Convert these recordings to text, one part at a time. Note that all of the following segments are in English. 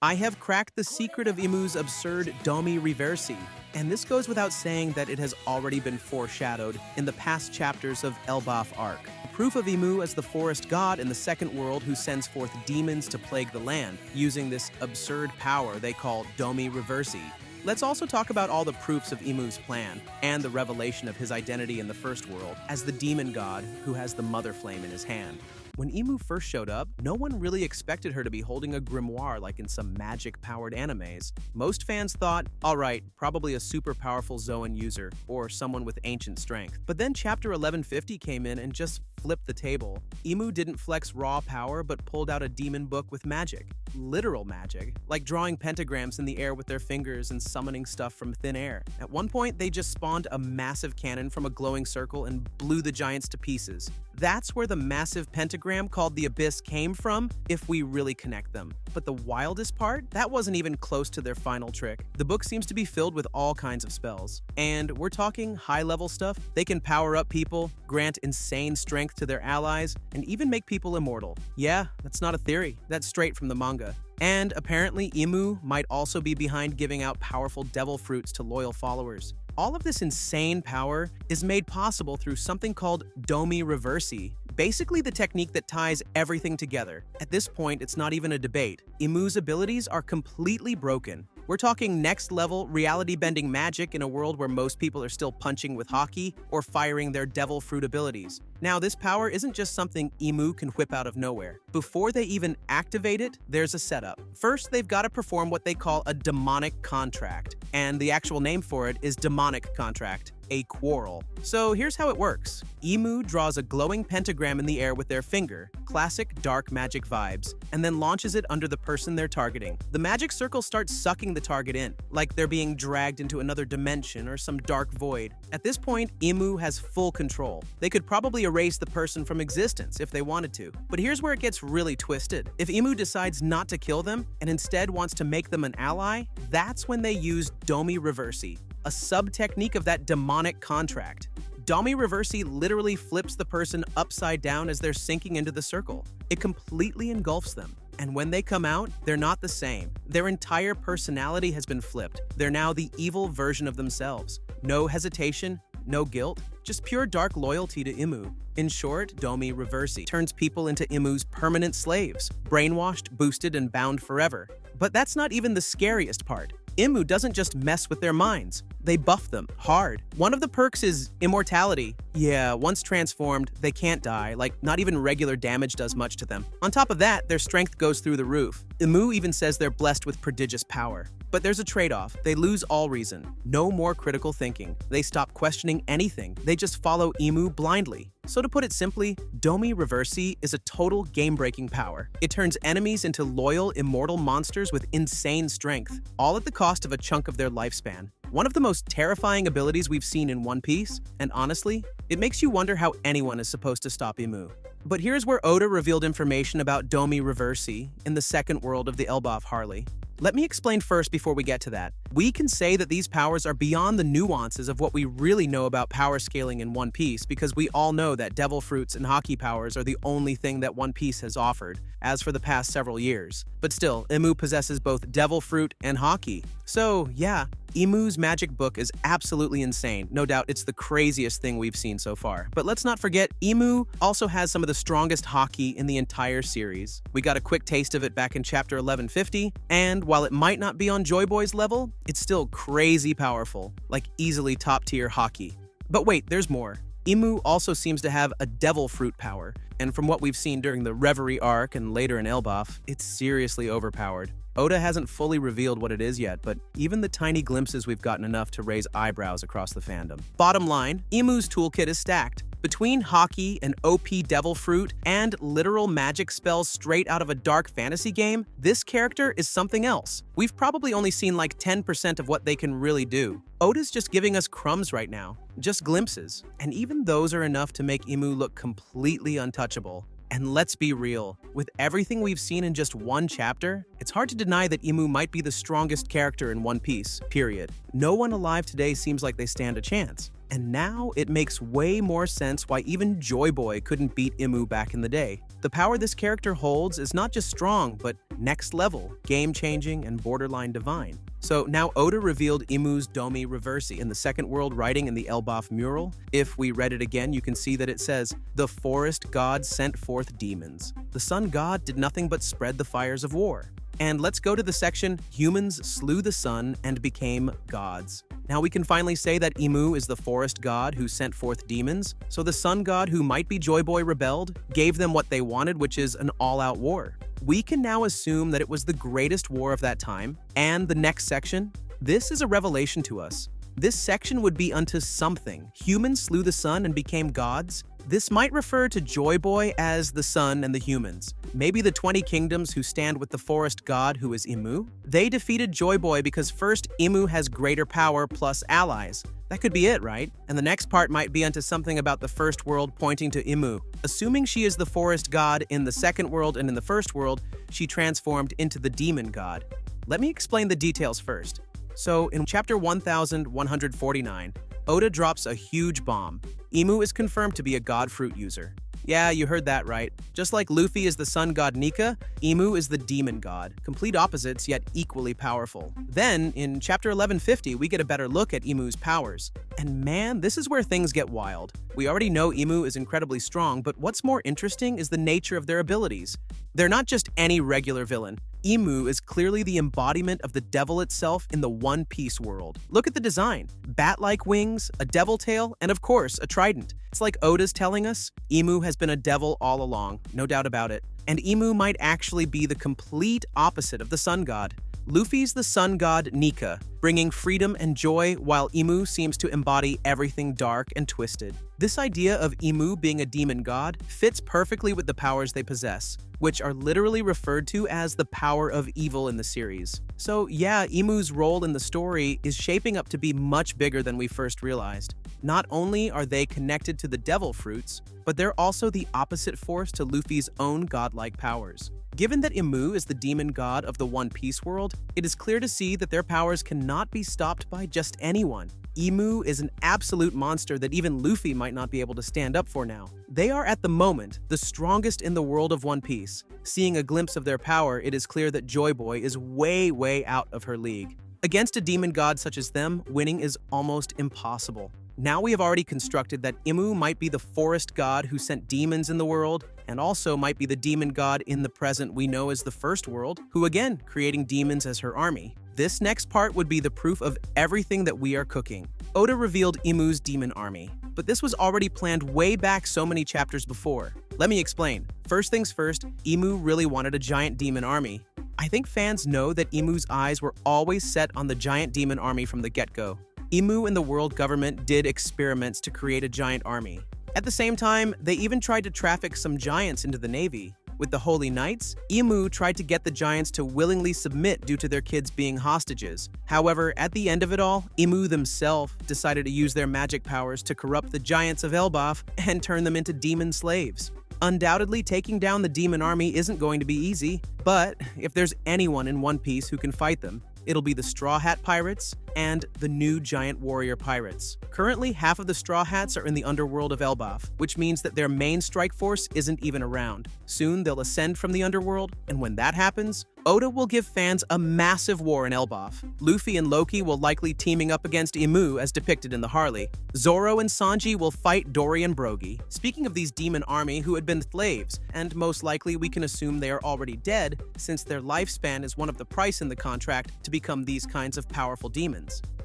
I have cracked the secret of Imu's absurd Domi Reversi, and this goes without saying that it has already been foreshadowed in the past chapters of Elbaf arc. Proof of Imu as the forest god in the second world who sends forth demons to plague the land, using this absurd power they call Domi Reversi. Let's also talk about all the proofs of Imu's plan, and the revelation of his identity in the first world as the demon god who has the mother flame in his hand. When Imu first showed up, no one really expected her to be holding a grimoire like in some magic-powered animes. Most fans thought, alright, probably a super powerful Zoan user, or someone with ancient strength. But then chapter 1150 came in and just flipped the table. Imu didn't flex raw power but pulled out a demon book with magic. Literal magic, like drawing pentagrams in the air with their fingers and summoning stuff from thin air. At one point, they just spawned a massive cannon from a glowing circle and blew the giants to pieces. That's where the massive pentagram called the Abyss came from, if we really connect them. But the wildest part? That wasn't even close to their final trick. The book seems to be filled with all kinds of spells. And we're talking high-level stuff. They can power up people, grant insane strength to their allies, and even make people immortal. Yeah, that's not a theory. That's straight from the manga. And apparently Imu might also be behind giving out powerful devil fruits to loyal followers. All of this insane power is made possible through something called Domi Reversi, basically the technique that ties everything together. At this point, it's not even a debate. Imu's abilities are completely broken. We're talking next-level, reality-bending magic in a world where most people are still punching with hockey or firing their devil fruit abilities. Now, this power isn't just something Imu can whip out of nowhere. Before they even activate it, there's a setup. First, they've got to perform what they call a demonic contract, and the actual name for it is demonic contract, a quarrel. So here's how it works. Imu draws a glowing pentagram in the air with their finger, classic dark magic vibes, and then launches it under the person they're targeting. The magic circle starts sucking the target in, like they're being dragged into another dimension or some dark void. At this point, Imu has full control. They could probably erase the person from existence if they wanted to. But here's where it gets really twisted. If Imu decides not to kill them and instead wants to make them an ally, that's when they use Domi Reversi, a sub-technique of that demonic contract. Domi Reversi literally flips the person upside down as they're sinking into the circle. It completely engulfs them. And when they come out, they're not the same. Their entire personality has been flipped. They're now the evil version of themselves. No hesitation, no guilt, just pure dark loyalty to Imu. In short, Domi Reversi turns people into Imu's permanent slaves, brainwashed, boosted, and bound forever. But that's not even the scariest part. Imu doesn't just mess with their minds. They buff them hard. One of the perks is immortality. Yeah, once transformed, they can't die, like not even regular damage does much to them. On top of that, their strength goes through the roof. Imu even says they're blessed with prodigious power. But there's a trade-off. They lose all reason. No more critical thinking. They stop questioning anything. They just follow Imu blindly. So to put it simply, Domi Reversi is a total game-breaking power. It turns enemies into loyal, immortal monsters with insane strength, all at the cost of a chunk of their lifespan. One of the most terrifying abilities we've seen in One Piece, and honestly, it makes you wonder how anyone is supposed to stop Imu. But here's where Oda revealed information about Domi Reversi in the second world of the Elbaf Harley. Let me explain first before we get to that. We can say that these powers are beyond the nuances of what we really know about power scaling in One Piece because we all know that devil fruits and hockey powers are the only thing that One Piece has offered, as for the past several years. But still, Imu possesses both devil fruit and hockey. So, yeah, Imu's magic book is absolutely insane. No doubt it's the craziest thing we've seen so far. But let's not forget, Imu also has some of the strongest hockey in the entire series. We got a quick taste of it back in chapter 1150, and while it might not be on Joy Boy's level, it's still crazy powerful, like easily top-tier hockey. But wait, there's more. Imu also seems to have a devil fruit power, and from what we've seen during the Reverie arc and later in Elbaf, it's seriously overpowered. Oda hasn't fully revealed what it is yet, but even the tiny glimpses we've gotten enough to raise eyebrows across the fandom. Bottom line, Imu's toolkit is stacked. Between hockey and OP devil fruit and literal magic spells straight out of a dark fantasy game, this character is something else. We've probably only seen like 10% of what they can really do. Oda's just giving us crumbs right now, just glimpses. And even those are enough to make Imu look completely untouchable. And let's be real, with everything we've seen in just one chapter, it's hard to deny that Imu might be the strongest character in One Piece, period. No one alive today seems like they stand a chance. And now it makes way more sense why even Joy Boy couldn't beat Imu back in the day. The power this character holds is not just strong, but next level, game-changing, and borderline divine. So now Oda revealed Imu's Domi Reversi in the second world writing in the Elbaf mural. If we read it again, you can see that it says, "The forest god sent forth demons. The sun god did nothing but spread the fires of war." And let's go to the section, "Humans slew the sun and became gods." Now we can finally say that Imu is the forest god who sent forth demons, so the sun god who might be Joy Boy rebelled, gave them what they wanted, which is an all-out war. We can now assume that it was the greatest war of that time. And the next section, this is a revelation to us. This section would be unto something. Humans slew the sun and became gods. This might refer to Joy Boy as the sun and the humans. Maybe the 20 kingdoms who stand with the forest god who is Imu? They defeated Joy Boy because first, Imu has greater power plus allies. That could be it, right? And the next part might be onto something about the first world pointing to Imu. Assuming she is the forest god in the second world and in the first world, she transformed into the demon god. Let me explain the details first. So in chapter 1149, Oda drops a huge bomb. Imu is confirmed to be a god fruit user. Yeah, you heard that right. Just like Luffy is the Sun God Nika, Imu is the demon god. Complete opposites, yet equally powerful. Then, in chapter 1150, we get a better look at Imu's powers. And man, this is where things get wild. We already know Imu is incredibly strong, but what's more interesting is the nature of their abilities. They're not just any regular villain. Imu is clearly the embodiment of the devil itself in the One Piece world. Look at the design. Bat-like wings, a devil tail, and of course, a trident. It's like Oda's telling us, Imu has been a devil all along, no doubt about it. And Imu might actually be the complete opposite of the sun god. Luffy's the Sun God Nika, bringing freedom and joy, while Imu seems to embody everything dark and twisted. This idea of Imu being a demon god fits perfectly with the powers they possess, which are literally referred to as the power of evil in the series. So yeah, Imu's role in the story is shaping up to be much bigger than we first realized. Not only are they connected to the devil fruits, but they're also the opposite force to Luffy's own godlike powers. Given that Imu is the demon god of the One Piece world, it is clear to see that their powers cannot be stopped by just anyone. Imu is an absolute monster that even Luffy might not be able to stand up for now. They are at the moment the strongest in the world of One Piece. Seeing a glimpse of their power, it is clear that Joy Boy is way out of her league. Against a demon god such as them, winning is almost impossible. Now we have already constructed that Imu might be the forest god who sent demons in the world, and also might be the demon god in the present we know as the First World, who again, creating demons as her army. This next part would be the proof of everything that we are cooking. Oda revealed Imu's demon army, but this was already planned way back so many chapters before. Let me explain. First things first, Imu really wanted a giant demon army. I think fans know that Imu's eyes were always set on the giant demon army from the get-go. Imu and the world government did experiments to create a giant army. At the same time, they even tried to traffic some giants into the navy. With the Holy Knights, Imu tried to get the giants to willingly submit due to their kids being hostages. However, at the end of it all, Imu themselves decided to use their magic powers to corrupt the giants of Elbaf and turn them into demon slaves. Undoubtedly, taking down the demon army isn't going to be easy, but if there's anyone in One Piece who can fight them, it'll be the Straw Hat Pirates and the new Giant Warrior Pirates. Currently, half of the Straw Hats are in the underworld of Elbaf, which means that their main strike force isn't even around. Soon, they'll ascend from the underworld, and when that happens, Oda will give fans a massive war in Elbaf. Luffy and Loki will likely teaming up against Imu as depicted in the Harley. Zoro and Sanji will fight Dory and Brogy. Speaking of these demon army who had been slaves, and most likely we can assume they are already dead since their lifespan is one of the price in the contract to become these kinds of powerful demons.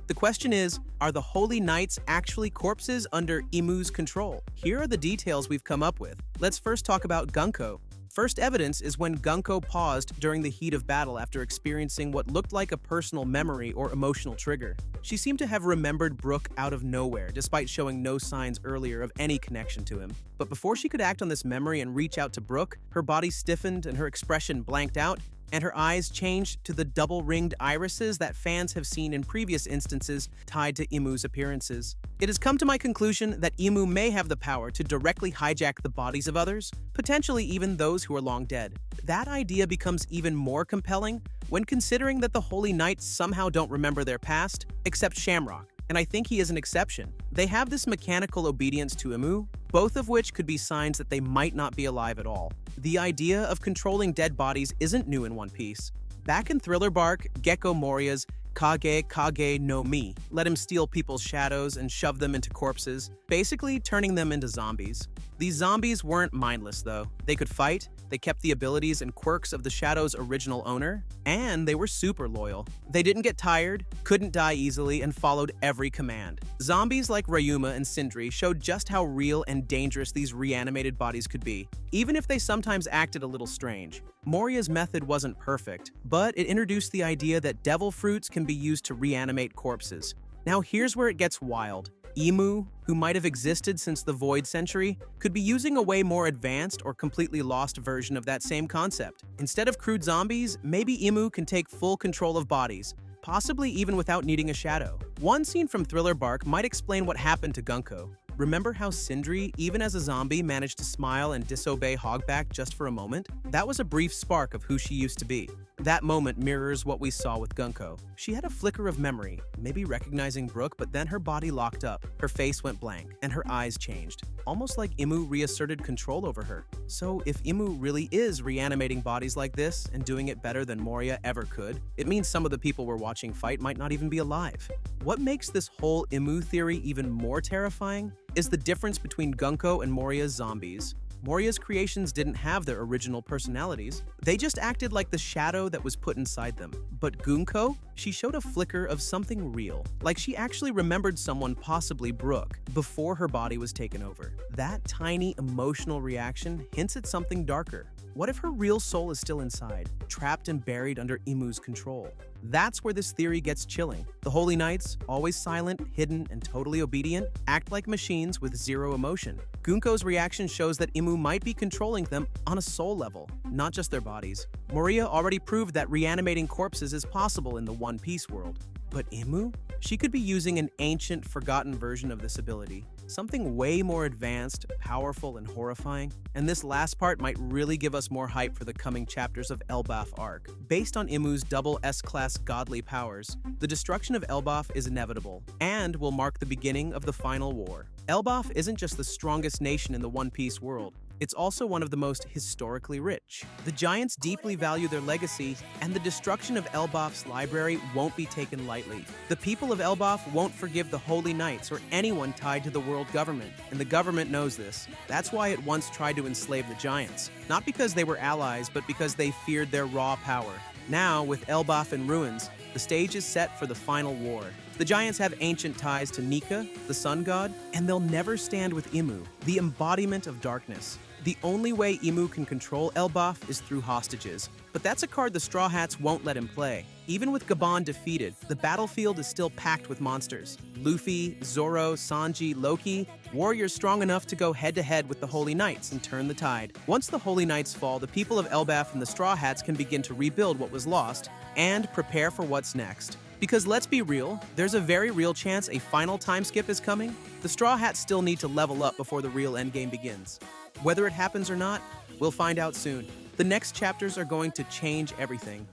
The question is, are the Holy Knights actually corpses under Imu's control? Here are the details we've come up with. Let's first talk about Gunko. First evidence is when Gunko paused during the heat of battle after experiencing what looked like a personal memory or emotional trigger. She seemed to have remembered Brook out of nowhere, despite showing no signs earlier of any connection to him. But before she could act on this memory and reach out to Brook, her body stiffened and her expression blanked out, and her eyes changed to the double-ringed irises that fans have seen in previous instances tied to Imu's appearances. It has come to my conclusion that Imu may have the power to directly hijack the bodies of others, potentially even those who are long dead. That idea becomes even more compelling when considering that the Holy Knights somehow don't remember their past, except Shamrock. and I think he is an exception. They have this mechanical obedience to Imu, both of which could be signs that they might not be alive at all. The idea of controlling dead bodies isn't new in One Piece. Back in Thriller Bark, Gecko Moria's Kage no Mi let him steal people's shadows and shove them into corpses, basically turning them into zombies. These zombies weren't mindless though. They could fight, they kept the abilities and quirks of the Shadow's original owner, and they were super loyal. They didn't get tired, couldn't die easily, and followed every command. Zombies like Ryuma and Sindri showed just how real and dangerous these reanimated bodies could be, even if they sometimes acted a little strange. Moria's method wasn't perfect, but it introduced the idea that devil fruits can be used to reanimate corpses. Now here's where it gets wild. Imu, who might have existed since the Void Century, could be using a way more advanced or completely lost version of that same concept. Instead of crude zombies, maybe Imu can take full control of bodies, possibly even without needing a shadow. One scene from Thriller Bark might explain what happened to Gunko. Remember how Sindri, even as a zombie, managed to smile and disobey Hogback just for a moment? That was a brief spark of who she used to be. That moment mirrors what we saw with Gunko. She had a flicker of memory, maybe recognizing Brook, but then her body locked up, her face went blank, and her eyes changed, almost like Imu reasserted control over her. So if Imu really is reanimating bodies like this and doing it better than Moria ever could, it means some of the people we're watching fight might not even be alive. What makes this whole Imu theory even more terrifying is the difference between Gunko and Moria's zombies. Moria's creations didn't have their original personalities. They just acted like the shadow that was put inside them. But Gunko, she showed a flicker of something real, like she actually remembered someone, possibly Brook, before her body was taken over. That tiny emotional reaction hints at something darker. What if her real soul is still inside, trapped and buried under Imu's control? That's where this theory gets chilling. The Holy Knights, always silent, hidden, and totally obedient, act like machines with zero emotion. Gunko's reaction shows that Imu might be controlling them on a soul level, not just their bodies. Moria already proved that reanimating corpses is possible in the One Piece world. But Imu? She could be using an ancient, forgotten version of this ability. Something way more advanced, powerful, and horrifying. And this last part might really give us more hype for the coming chapters of Elbaf arc. Based on Imu's double S-class godly powers, the destruction of Elbaf is inevitable, and will mark the beginning of the final war. Elbaf isn't just the strongest nation in the One Piece world, it's also one of the most historically rich. The Giants deeply value their legacy, and the destruction of Elbaf's library won't be taken lightly. The people of Elbaf won't forgive the Holy Knights or anyone tied to the world government, and the government knows this. That's why it once tried to enslave the Giants, not because they were allies, but because they feared their raw power. Now, with Elbaf in ruins, the stage is set for the final war. The Giants have ancient ties to Nika, the Sun God, and they'll never stand with Imu, the embodiment of darkness. The only way Imu can control Elbaf is through hostages, but that's a card the Straw Hats won't let him play. Even with Gabon defeated, the battlefield is still packed with monsters. Luffy, Zoro, Sanji, Loki, warriors strong enough to go head-to-head with the Holy Knights and turn the tide. Once the Holy Knights fall, the people of Elbaf and the Straw Hats can begin to rebuild what was lost and prepare for what's next. Because let's be real, there's a very real chance a final time skip is coming. The Straw Hats still need to level up before the real endgame begins. Whether it happens or not, we'll find out soon. The next chapters are going to change everything.